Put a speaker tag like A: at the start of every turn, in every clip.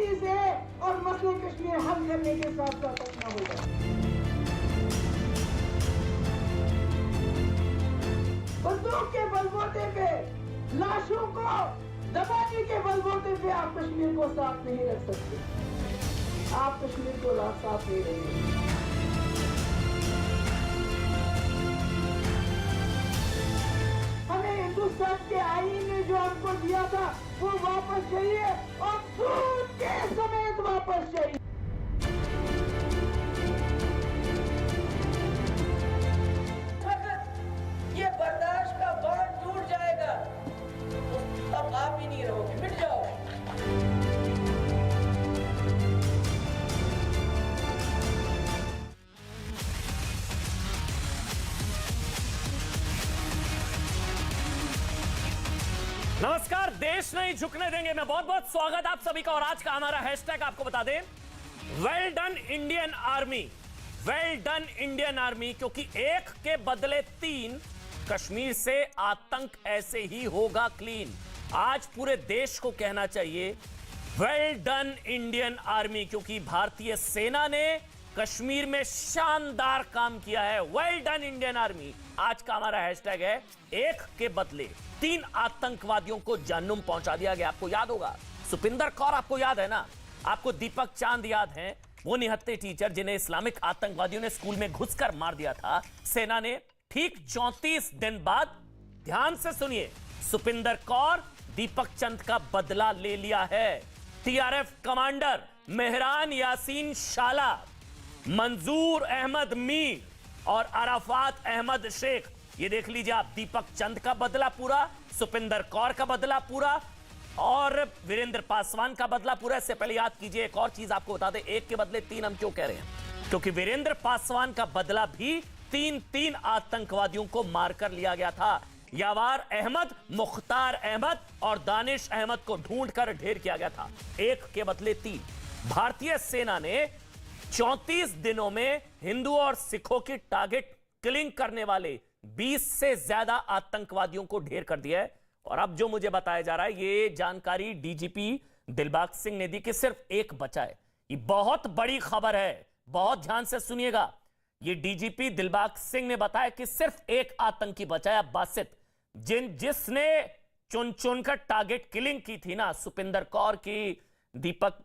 A: तेजी से और मसले कश्मीर हल करने के साथ साथ अपना होगा। बंदूक के बलबूते पे, लाशों को दबाने के बलबूते पे आप कश्मीर को साफ नहीं रख सकते। आप कश्मीर को साफ नहीं रखेंगे। हमें हिंदुस्तान के आईन ने जो हमको दिया था वो वापस चाहिए और सूद के समेत वापस चाहिए।
B: ये बर्दाश्त का बांध टूट जाएगा तो तब आप ही नहीं रहोगे, मिट जाओगे।
C: नमस्कार, देश नहीं झुकने देंगे में बहुत बहुत स्वागत आप सभी का। और आज का हमारा हैशटैग आपको बता दें, well done Indian army. Well done Indian army, क्योंकि एक के बदले तीन, कश्मीर से आतंक ऐसे ही होगा क्लीन। आज पूरे देश को कहना चाहिए वेल डन इंडियन आर्मी, क्योंकि भारतीय सेना ने कश्मीर में शानदार काम किया है। वेल डन इंडियन आर्मी आज का हमारा हैशटैग है। एक के बदले तीन आतंकवादियों को जहन्नुम पहुंचा दिया गया। आपको याद होगा सुपिंदर कौर, आपको याद है ना, आपको दीपक चांद याद हैं, वो निहत्थे टीचर जिन्हें इस्लामिक आतंकवादियों ने स्कूल में घुसकर मार दिया था। सेना ने ठीक 34 दिन बाद, ध्यान से सुनिए, सुपिंदर कौर, दीपक चंद का बदला ले लिया है। टीआरएफ कमांडर मेहरान यासीन शाला, मंजूर अहमद मीर और अराफात अहमद शेख, ये देख लीजिए आप, दीपक चंद का बदला पूरा, सुपिंदर कौर का बदला पूरा और वीरेंद्र पासवान का बदला पूरा। इससे पहले याद कीजिए एक और चीज आपको बता दें, एक के बदले तीन हम क्यों कह रहे हैं, क्योंकि वीरेंद्र पासवान का बदला भी तीन आतंकवादियों को मारकर लिया गया था। यावार अहमद, मुख्तार अहमद और दानिश अहमद को ढूंढकर ढेर किया गया था। एक के बदले तीन। भारतीय सेना ने 34 दिनों में हिंदू और सिखों की टारगेट किलिंग करने वाले 20 से ज्यादा आतंकवादियों को ढेर कर दिया है। और अब जो मुझे बताया जा रहा है, ये जानकारी डीजीपी दिलबाग सिंह ने दी कि सिर्फ एक बचा है। ये बहुत बड़ी खबर है, बहुत ध्यान से सुनिएगा। ये डीजीपी दिलबाग सिंह ने बताया कि सिर्फ एक आतंकी बचा है, बासित, जिसने चुन चुनकर टारगेट किलिंग की थी ना, सुपिंदर कौर की, दीपक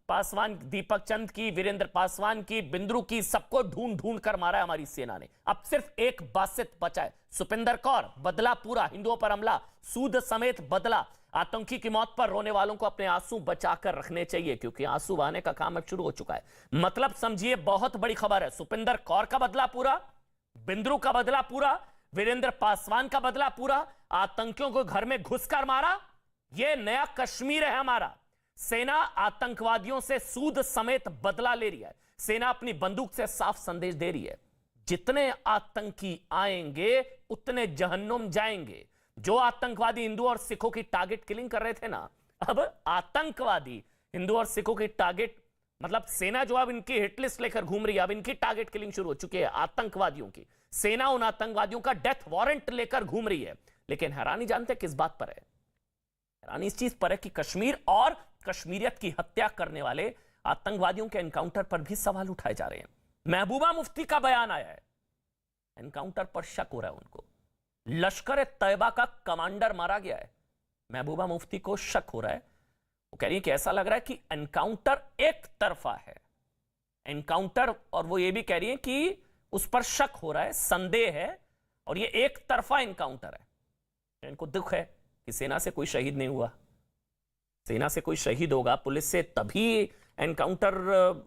C: पासवान, दीपक चंद की, वीरेंद्र पासवान की, बिंद्रू की, सबको ढूंढ ढूंढ कर मारा है हमारी सेना ने। अब सिर्फ एक बासित बचा है, सुपिंदर कौर। बदला पूरा, हिंदुओं पर हमला, सूद समेत बदला। आतंकी की मौत पर रोने वालों को अपने आंसू बचाकर रखने चाहिए, क्योंकि आंसू बहाने का काम अब शुरू हो चुका है। मतलब समझिए, बहुत बड़ी खबर है। सुपिंदर कौर का बदला पूरा, बिंद्रू का बदला पूरा, वीरेंद्र पासवान का बदला पूरा। आतंकियों को घर में घुसकर मारा। यह नया कश्मीर है हमारा। सेना आतंकवादियों से सूद समेत बदला ले रही है। सेना अपनी बंदूक से साफ संदेश दे रही है, जितने आतंकी आएंगे उतने जहन्नुम जाएंगे। जो आतंकवादी हिंदू और सिखों की टारगेट किलिंग कर रहे थे ना, अब आतंकवादी हिंदू और सिखों की टारगेट, मतलब सेना जो अब इनकी हिट लिस्ट लेकर घूम रही है, अब इनकी टारगेट किलिंग शुरू हो चुकी है आतंकवादियों की। सेना उन आतंकवादियों का डेथ वारंट लेकर घूम रही है। लेकिन हैरानी जानते किस बात पर है? हैरानी इस चीज पर है कि कश्मीर और कश्मीरियत की हत्या करने वाले आतंकवादियों के एनकाउंटर पर भी सवाल उठाए जा रहे हैं। महबूबा मुफ्ती का बयान आया है, एनकाउंटर पर शक हो रहा है उनको। लश्कर तैयबा का कमांडर मारा गया है, महबूबा मुफ्ती को शक हो रहा है। वो कह रही है कि ऐसा लग रहा है कि एनकाउंटर एक तरफा है, एनकाउंटर, और वो ये भी कह रही है कि उस पर शक हो रहा है, संदेह है, और ये एक तरफा एनकाउंटर है। इनको दुख है कि सेना से कोई शहीद नहीं हुआ। सेना से कोई शहीद होगा, पुलिस से तभी एनकाउंटर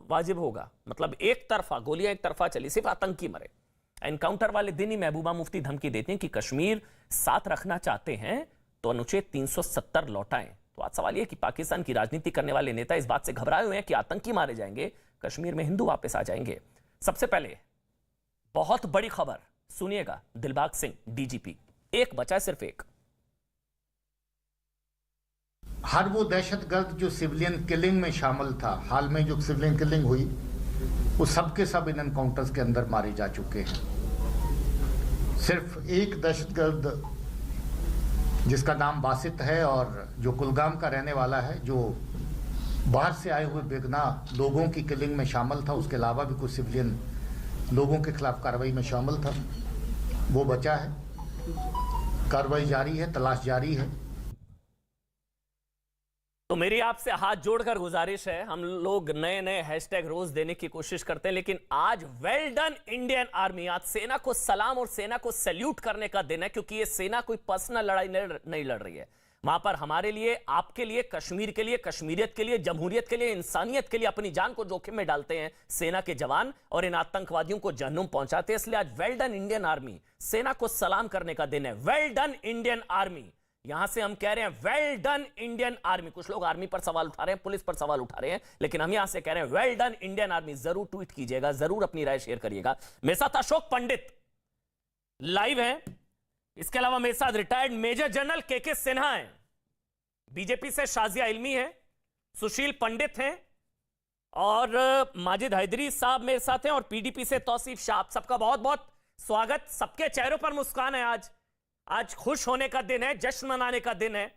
C: वाजिब होगा। मतलब एक तरफा गोलियां, एक तरफा चली, सिर्फ आतंकी मरे। एनकाउंटर वाले दिन ही महबूबा मुफ्ती धमकी देते हैं कि कश्मीर साथ रखना चाहते हैं तो अनुच्छेद 370 लौटाएं। तो आज सवाल यह कि पाकिस्तान की राजनीति करने वाले नेता इस बात से घबराए हुए हैं कि आतंकी मारे जाएंगे, कश्मीर में हिंदू वापस आ जाएंगे। सबसे पहले बहुत बड़ी खबर सुनिएगा, दिलबाग सिंह डीजीपी, एक बचा, सिर्फ एक।
D: हर वो दहशतगर्द जो सिविलियन किलिंग में शामिल था, हाल में जो सिविलियन किलिंग हुई, वो सब के सब इन एनकाउंटर्स के अंदर मारे जा चुके हैं। सिर्फ एक दहशतगर्द जिसका नाम बासित है और जो कुलगाम का रहने वाला है, जो बाहर से आए हुए बेगुनाह लोगों की किलिंग में शामिल था। उसके अलावा भी कुछ सिविलियन लोगों के खिलाफ कार्रवाई में शामिल था, वो बचा है। कार्रवाई जारी है, तलाश जारी है।
C: तो मेरी आपसे हाथ जोड़कर गुजारिश है, हम लोग नए नए हैशटैग रोज देने की कोशिश करते हैं, लेकिन आज वेल डन इंडियन आर्मी, आज सेना को सलाम और सेना को सैल्यूट करने का दिन है, क्योंकि ये सेना कोई पर्सनल लड़ाई नहीं लड़ रही है। वहां पर हमारे लिए, आपके लिए, कश्मीर के लिए, कश्मीरियत के लिए, जमहूरियत के लिए, इंसानियत के लिए अपनी जान को जोखिम में डालते हैं सेना के जवान और इन आतंकवादियों को जहन्नुम पहुंचाते हैं। इसलिए आज वेल डन इंडियन आर्मी, सेना को सलाम करने का दिन है। वेल डन इंडियन आर्मी, यहां से हम कह रहे हैं वेल डन इंडियन आर्मी। कुछ लोग आर्मी पर सवाल उठा रहे हैं, पुलिस पर सवाल उठा रहे हैं, लेकिन हम यहां से कह रहे हैं वेल डन इंडियन आर्मी। जरूर ट्वीट कीजिएगा, जरूर अपनी राय शेयर करिएगा। मेरे साथ अशोक पंडित लाइव हैं, इसके अलावा मेरे साथ रिटायर्ड मेजर जनरल के सिन्हा हैं, बीजेपी से शाजिया इल्मी है, सुशील पंडित हैं और माजिद हैदरी साहब मेरे साथ हैं और पीडीपी से तौसीफ शाह। आप सबका बहुत बहुत स्वागत। सबके चेहरों पर मुस्कान है। आज खुश होने का दिन है, जश्न मनाने का दिन है।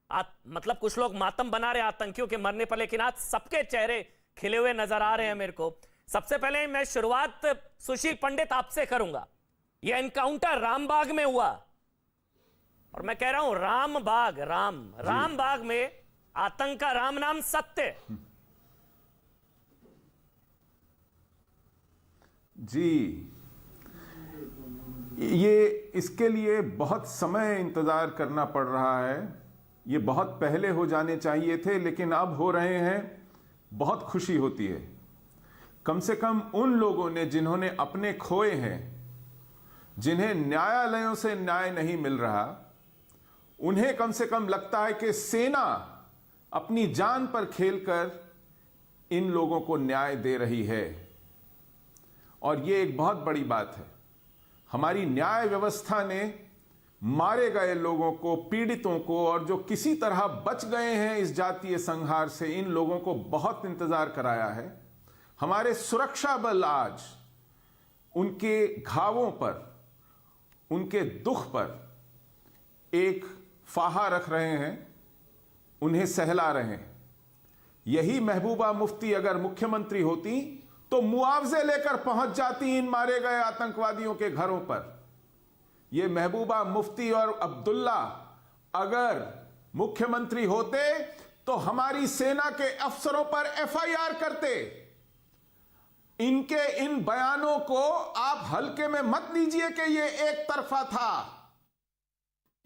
C: मतलब कुछ लोग मातम बना रहे हैं आतंकियों के मरने पर, लेकिन आज सबके चेहरे खिले हुए नजर आ रहे हैं मेरे को। सबसे पहले मैं शुरुआत सुशील पंडित आपसे करूंगा। यह एनकाउंटर रामबाग में हुआ और मैं कह रहा हूं रामबाग, रामबाग में आतंक का राम नाम सत्य।
E: जी, ये इसके लिए बहुत समय इंतजार करना पड़ रहा है। ये बहुत पहले हो जाने चाहिए थे, लेकिन अब हो रहे हैं। बहुत खुशी होती है, कम से कम उन लोगों ने जिन्होंने अपने खोए हैं, जिन्हें न्यायालयों से न्याय नहीं मिल रहा, उन्हें कम से कम लगता है कि सेना अपनी जान पर खेलकर इन लोगों को न्याय दे रही है। और यह एक बहुत बड़ी बात है। हमारी न्याय व्यवस्था ने मारे गए लोगों को, पीड़ितों को और जो किसी तरह बच गए हैं इस जातीय संहार से, इन लोगों को बहुत इंतजार कराया है। हमारे सुरक्षा बल आज उनके घावों पर, उनके दुख पर एक फाहा रख रहे हैं, उन्हें सहला रहे हैं। यही महबूबा मुफ्ती अगर मुख्यमंत्री होती तो मुआवजे लेकर पहुंच जाती इन मारे गए आतंकवादियों के घरों पर। यह महबूबा मुफ्ती और अब्दुल्ला अगर मुख्यमंत्री होते तो हमारी सेना के अफसरों पर एफआईआर करते। इनके इन बयानों को आप हल्के में मत लीजिए कि यह एक तरफा था।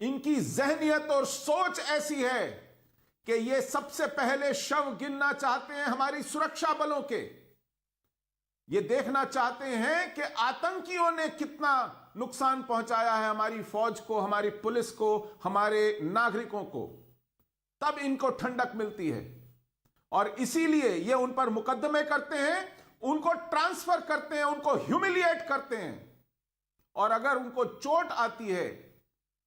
E: इनकी जहनियत और सोच ऐसी है कि ये सबसे पहले शव गिनना चाहते हैं हमारी सुरक्षा बलों के। ये देखना चाहते हैं कि आतंकियों ने कितना नुकसान पहुंचाया है हमारी फौज को, हमारी पुलिस को, हमारे नागरिकों को। तब इनको ठंडक मिलती है और इसीलिए ये उन पर मुकदमे करते हैं, उनको ट्रांसफर करते हैं, उनको ह्यूमिलिएट करते हैं। और अगर उनको चोट आती है,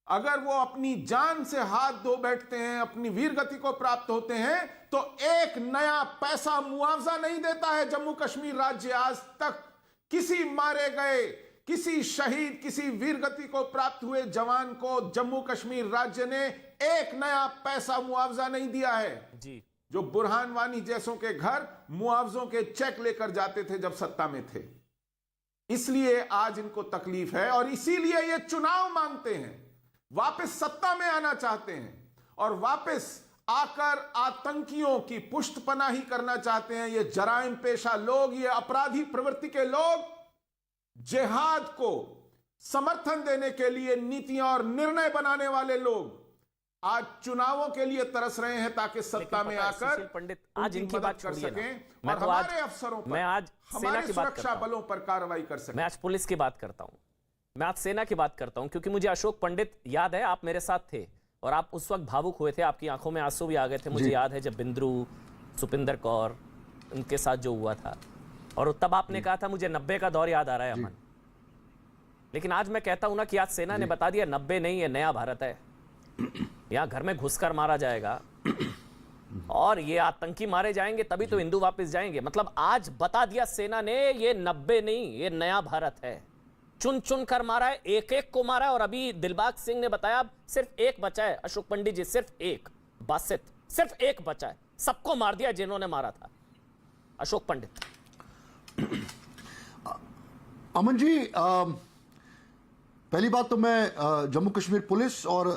E: अगर वो अपनी जान से हाथ धो बैठते हैं, अपनी वीरगति को प्राप्त होते हैं, तो एक नया पैसा मुआवजा नहीं देता है जम्मू कश्मीर राज्य। आज तक किसी मारे गए, किसी शहीद, किसी वीरगति को प्राप्त हुए जवान को जम्मू कश्मीर राज्य ने एक नया पैसा मुआवजा नहीं दिया है
C: जी।
E: जो बुरहान वानी जैसों के घर मुआवजों के चेक लेकर जाते थे जब सत्ता में थे। इसलिए आज इनको तकलीफ है और इसीलिए ये चुनाव मांगते हैं, वापस सत्ता में आना चाहते हैं और वापस आकर आतंकियों की पुष्टपनाही करना चाहते हैं। ये जराइम पेशा लोग, ये अपराधी प्रवृत्ति के लोग जिहाद को समर्थन देने के लिए नीतियां और निर्णय बनाने वाले लोग आज चुनावों के लिए तरस रहे हैं ताकि सत्ता में आकर
C: पंडित आज इनकी बात
E: कर सकें
C: मैं
E: और
C: तो
E: हमारे अफसरों पर,
C: मैं आज सेना की बात
E: सुरक्षा बलों पर कार्रवाई कर सकें।
C: मैं आज पुलिस की बात करता हूं, मैं आज सेना की बात करता हूं, क्योंकि मुझे अशोक पंडित याद है, आप मेरे साथ थे और आप उस वक्त भावुक हुए थे, आपकी आंखों में आंसू भी आ गए थे। मुझे याद है जब बिंद्रू, सुपिंदर कौर, उनके साथ जो हुआ था, और तब आपने कहा था मुझे 90 का दौर याद आ रहा है अमन। लेकिन आज मैं कहता हूं ना कि आज सेना ने बता दिया 90 नहीं, ये नया भारत है। यहां घर में घुसकर मारा जाएगा और ये आतंकी मारे जाएंगे, तभी तो हिंदू वापस जाएंगे। मतलब आज बता दिया सेना ने, ये 90 नहीं, ये नया भारत है। चुन चुन कर मारा है, एक एक को मारा है। और अभी दिलबाग सिंह ने बताया सिर्फ एक बचा है, अशोक पंडित जी, सिर्फ एक, बासित, सिर्फ एक बचा है। सबको मार दिया जिन्होंने मारा था। अशोक पंडित।
F: अमन जी, पहली बात तो मैं जम्मू कश्मीर पुलिस और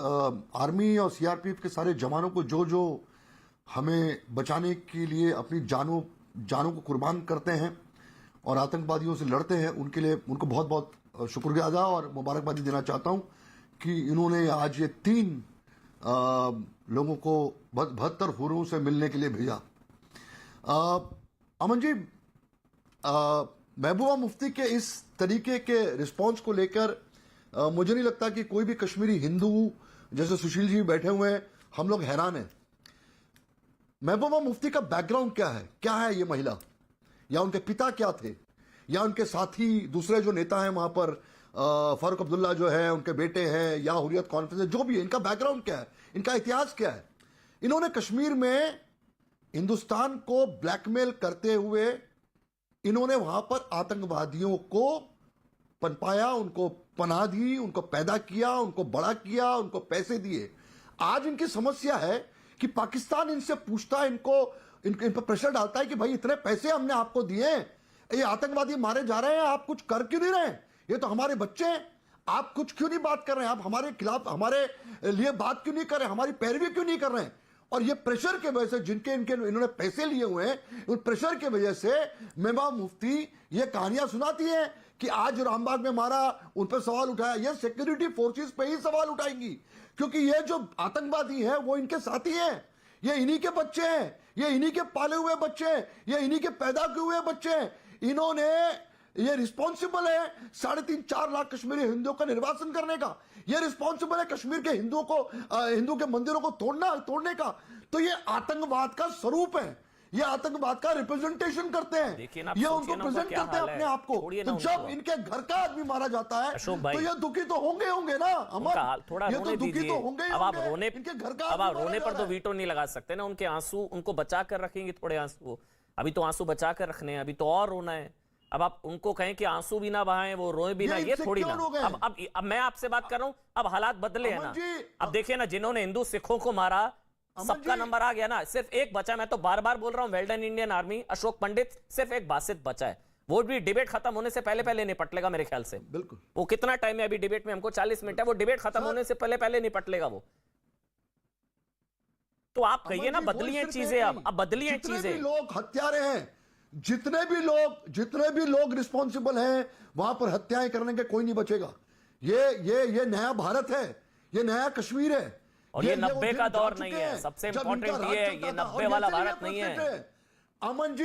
F: आर्मी और सीआरपीएफ के सारे जवानों को जो हमें बचाने के लिए अपनी जानों को कुर्बान करते हैं और आतंकवादियों से लड़ते हैं, उनके लिए उनको बहुत बहुत शुक्रिया अदा और मुबारकबादी देना चाहता हूं कि इन्होंने आज ये 3 लोगों को 72 हुरों से मिलने के लिए भेजा। अमन जी, महबूबा मुफ्ती के इस तरीके के रिस्पांस को लेकर मुझे नहीं लगता कि कोई भी कश्मीरी हिंदू, जैसे सुशील जी बैठे हुए हैं, हम लोग हैरान हैं। महबूबा मुफ्ती का बैकग्राउंड क्या है ये महिला, या उनके पिता क्या थे, या उनके साथी दूसरे जो नेता हैं वहां पर, फारूक अब्दुल्ला जो है, उनके बेटे हैं, या हुर्रियत कॉन्फ्रेंस, जो भी है, इनका बैकग्राउंड क्या है, इनका इतिहास क्या है। इन्होंने कश्मीर में हिंदुस्तान को ब्लैकमेल करते हुए इन्होंने वहां पर आतंकवादियों को पनपाया, उनको पनाह दी, उनको पैदा किया, उनको बड़ा किया, उनको पैसे दिए। आज इनकी समस्या है कि पाकिस्तान इनसे पूछता है, इन पर प्रेशर डालता है कि भाई इतने पैसे हमने आपको दिए, ये आतंकवादी मारे जा रहे हैं, आप कुछ कर क्यों नहीं रहे? ये तो हमारे बच्चे हैं, आप कुछ क्यों नहीं बात कर रहे हैं? आप हमारे खिलाफ, हमारे लिए बात क्यों नहीं कर रहे? हमारी पैरवी क्यों नहीं कर रहे हैं? और ये प्रेशर के वजह से, इन्होंने पैसे लिए हुए हैं, उन प्रेशर के वजह से महबूबा मुफ्ती ये कहानियां सुनाती है कि आज रामबाग में मारा, उन पर सवाल उठाया। ये सिक्योरिटी फोर्सेस पे ही सवाल उठाएंगी, क्योंकि ये जो आतंकवादी है वो इनके साथी हैं, ये इन्हीं के बच्चे हैं, ये इन्हीं के पाले हुए बच्चे हैं, ये इन्हीं के पैदा किए हुए बच्चे हैं। इन्होंने, ये रिस्पॉन्सिबल है 3.5-4 लाख कश्मीरी हिंदुओं का निर्वासन करने का, ये रिस्पॉन्सिबल है कश्मीर के हिंदू के मंदिरों को तोड़ने का। तो ये आतंकवाद का स्वरूप है, ये आतंकवाद का रिप्रेजेंटेशन करते हैं, ये उनको प्रेजेंट करते हैं अपने आप को। तो जब इनके घर का आदमी मारा जाता है तो ये दुखी तो होंगे ना अमर,
C: थोड़ा
F: ये तो दुखी तो होंगे।
C: अब आप रोने,
F: इनके घर का,
C: अब आप रोने पर तो वीटो नहीं लगा सकते ना। उनके आंसू, उनको बचा कर रखेंगे थोड़े आंसू, अभी तो आंसू बचा कर रखने हैं, अभी तो और रोना है। अब आप उनको कहें कि आंसू भी ना बहाएं, वो रोए भी ना, ये थोड़ी ना। अब मैं आपसे बात कर रहा हूं, अब हालात बदले हैं ना। अब देखिए ना, जिन्होंने हिंदू सिखों को मारा, सबका नंबर आ गया ना, सिर्फ एक बचा। मैं तो बार बार बोल रहा हूं, well done Indian army, Ashok Pandit, सिर्फ एक बासित बचा है। वो भी डिबेट खत्म होने से पहले निपट लेगा मेरे ख्याल से।
F: बिल्कुल।
C: वो कितना टाइम है अभी डिबेट में? हमको 40 मिनट है, वो डिबेट खत्म होने से पहले निपट लेगा वो। तो आप कहिए ना, बदलिए चीजें, अब बदलिए चीजें।
F: लोग हत्यारे हैं, जितने भी लोग रिस्पॉन्सिबल हैं, वहां पर हत्याएं करने के कोई नहीं बचेगा। ये नया भारत है, ये नया कश्मीर है,
C: और ये 90 का दौर नहीं है। सबसे इंपॉर्टेंट ये 90 वाला भारत नहीं है।
F: अमन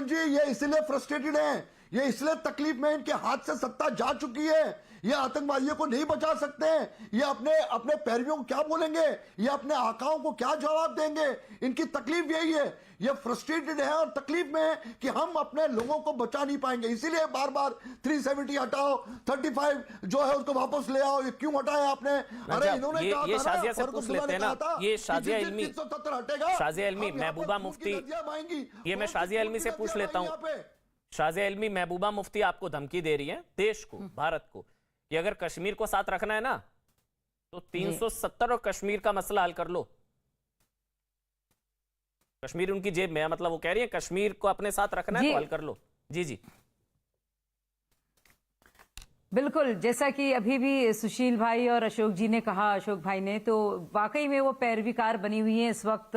F: जी, ये इसलिए फ्रस्ट्रेटेड हैं, ये इसलिए तकलीफ में, इनके हाथ से सत्ता जा चुकी है, ये आतंकवादियों को नहीं बचा सकते हैं। ये अपने पैरवियों को क्या बोलेंगे, ये अपने आकाओं को क्या जवाब देंगे? इनकी तकलीफ यही है, ये फ्रस्ट्रेटेड है और तकलीफ में है कि हम अपने लोगों को बचा नहीं पाएंगे। इसीलिए बार बार 370 हटाओ, 35 जो है उसको वापस ले आओ। ये क्यों हटाया आपने? अरे इन्होंने कहा
C: ये शाजिया से पूछ लेते हैं ना, ये शाजिया इल्मी,
F: हटेगा,
C: शाजिया इल्मी, महबूबा मुफ्ती, ये मैं शाजिया इल्मी से पूछ लेता हूं। शाजिया इल्मी, महबूबा मुफ्ती आपको धमकी दे रही है, देश को, भारत को, कि अगर कश्मीर को साथ रखना है ना तो 370 और कश्मीर का मसला हल कर लो। कश्मीर उनकी जेब में है, मतलब वो कह रही है कश्मीर को अपने साथ रखना है तो हल कर लो। जी
G: बिल्कुल, जैसा कि अभी भी सुशील भाई और अशोक जी ने कहा, अशोक भाई ने, तो वाकई में वो पैरवीकार बनी हुई है इस वक्त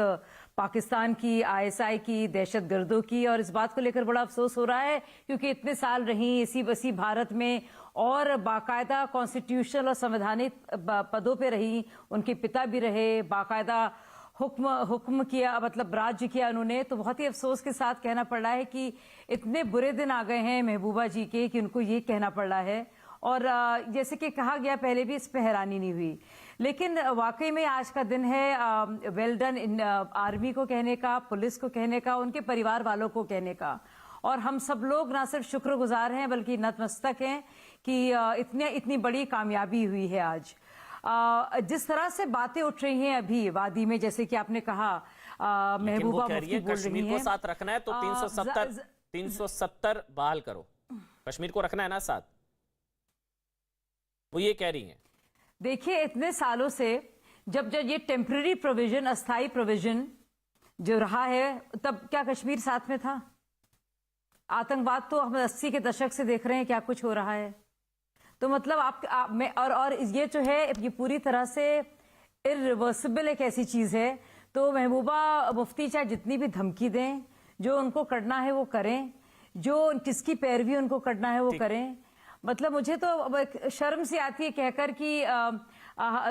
G: पाकिस्तान की, आईएसआई की, दहशतगर्दों की। और इस बात को लेकर बड़ा अफसोस हो रहा है क्योंकि इतने साल रही इसी बसी भारत में और बाकायदा कॉन्स्टिट्यूशनल और संवैधानिक पदों पे रही, उनके पिता भी रहे, बाकायदा हुक्म किया, मतलब राज्य किया उन्होंने। तो बहुत ही अफसोस के साथ कहना पड़ रहा है कि इतने बुरे दिन आ गए हैं महबूबा जी के कि उनको ये कहना पड़ रहा है। और जैसे कि कहा गया पहले भी, इस पर हैरानी नहीं हुई, लेकिन वाकई में आज का दिन है वेल डन आर्मी को कहने का, पुलिस को कहने का, उनके परिवार वालों को कहने का। और हम सब लोग ना सिर्फ शुक्रगुजार हैं बल्कि नतमस्तक हैं कि इतनी बड़ी कामयाबी हुई है आज। जिस तरह से बातें उठ रही हैं अभी वादी में, जैसे कि आपने कहा महबूबा मुफ्ती बोल रही हैं,
C: कश्मीर को साथ रखना है तो 370 बहाल करो, कश्मीर को रखना है ना साथ, वो ये कह रही हैं।
G: देखिए, इतने सालों से जब ये टेम्पररी प्रोविजन, अस्थाई प्रोविजन जो रहा है, तब क्या कश्मीर साथ में था? आतंकवाद तो हम 80 के दशक से देख रहे हैं क्या कुछ हो रहा है। तो मतलब मैं और ये जो है ये पूरी तरह से इरिवर्सिबल एक ऐसी चीज है। तो महबूबा मुफ्ती चाहे जितनी भी धमकी दें, जो उनको करना है वो करें, जो किसकी पैरवी उनको करना है वो करें। मतलब मुझे तो शर्म सी आती है कहकर कि